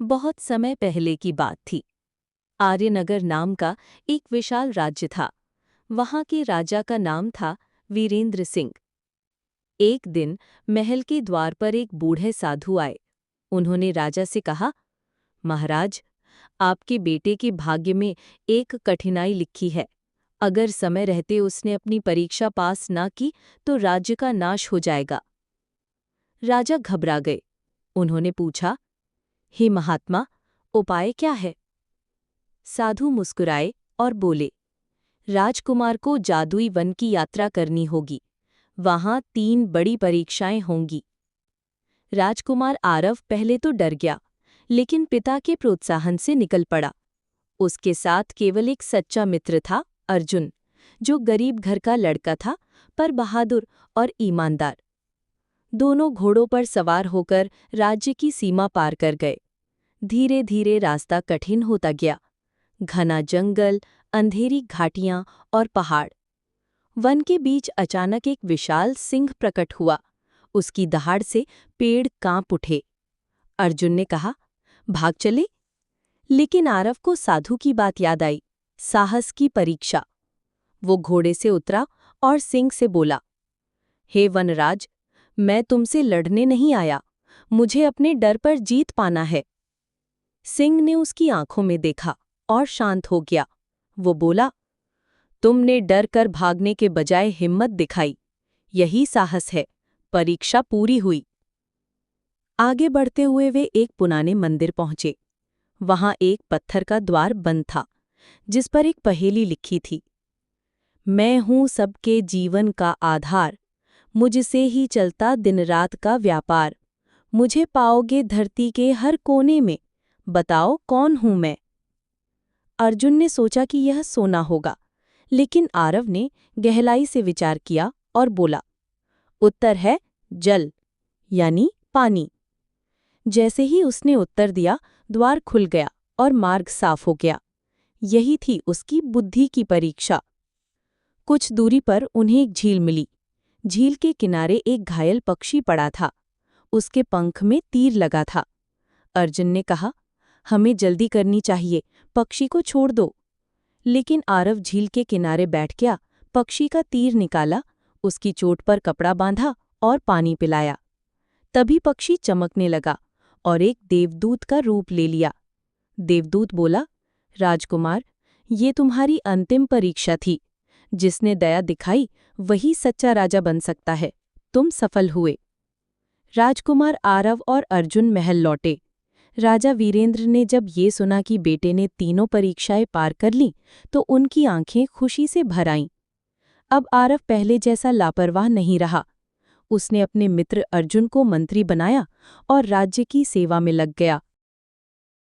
बहुत समय पहले की बात थी। आर्यनगर नाम का एक विशाल राज्य था। वहां के राजा का नाम था वीरेंद्र सिंह। एक दिन महल के द्वार पर एक बूढ़े साधु आए। उन्होंने राजा से कहा, महाराज, आपके बेटे के भाग्य में एक कठिनाई लिखी है। अगर समय रहते उसने अपनी परीक्षा पास ना की तो राज्य का नाश हो जाएगा। राजा घबरा गए। उन्होंने पूछा, हे महात्मा, उपाय क्या है? साधु मुस्कुराए और बोले, राजकुमार को जादुई वन की यात्रा करनी होगी। वहां 3 बड़ी परीक्षाएं होंगी। राजकुमार आरव पहले तो डर गया, लेकिन पिता के प्रोत्साहन से निकल पड़ा। उसके साथ केवल एक सच्चा मित्र था, अर्जुन, जो गरीब घर का लड़का था पर बहादुर और ईमानदार। दोनों घोड़ों पर सवार होकर राज्य की सीमा पार कर गए। धीरे धीरे रास्ता कठिन होता गया। घना जंगल, अंधेरी घाटियां और पहाड़। वन के बीच अचानक एक विशाल सिंह प्रकट हुआ। उसकी दहाड़ से पेड़ कांप उठे। अर्जुन ने कहा, भाग चले। लेकिन आरव को साधु की बात याद आई, साहस की परीक्षा। वो घोड़े से उतरा और सिंह से बोला, हे वनराज, मैं तुमसे लड़ने नहीं आया। मुझे अपने डर पर जीत पाना है। सिंह ने उसकी आंखों में देखा और शांत हो गया। वो बोला, तुमने डर कर भागने के बजाय हिम्मत दिखाई। यही साहस है। परीक्षा पूरी हुई। आगे बढ़ते हुए वे एक पुराने मंदिर पहुंचे। वहां एक पत्थर का द्वार बंद था, जिस पर एक पहेली लिखी थी, मैं हूं सबके जीवन का आधार, मुझसे ही चलता दिन रात का व्यापार। मुझे पाओगे धरती के हर कोने में, बताओ कौन हूं मैं। अर्जुन ने सोचा कि यह सोना होगा, लेकिन आरव ने गहराई से विचार किया और बोला, उत्तर है जल, यानी पानी। जैसे ही उसने उत्तर दिया, द्वार खुल गया और मार्ग साफ हो गया। यही थी उसकी बुद्धि की परीक्षा। कुछ दूरी पर उन्हें एक झील मिली। झील के किनारे एक घायल पक्षी पड़ा था। उसके पंख में तीर लगा था। अर्जुन ने कहा, हमें जल्दी करनी चाहिए, पक्षी को छोड़ दो। लेकिन आरव झील के किनारे बैठ गया, पक्षी का तीर निकाला, उसकी चोट पर कपड़ा बांधा और पानी पिलाया। तभी पक्षी चमकने लगा और एक देवदूत का रूप ले लिया। देवदूत बोला, राजकुमार, ये तुम्हारी अंतिम परीक्षा थी। जिसने दया दिखाई वही सच्चा राजा बन सकता है। तुम सफल हुए। राजकुमार आरव और अर्जुन महल लौटे। राजा वीरेंद्र ने जब ये सुना कि बेटे ने तीनों परीक्षाएं पार कर लीं, तो उनकी आंखें खुशी से भर आईं। अब आरव पहले जैसा लापरवाह नहीं रहा। उसने अपने मित्र अर्जुन को मंत्री बनाया और राज्य की सेवा में लग गया।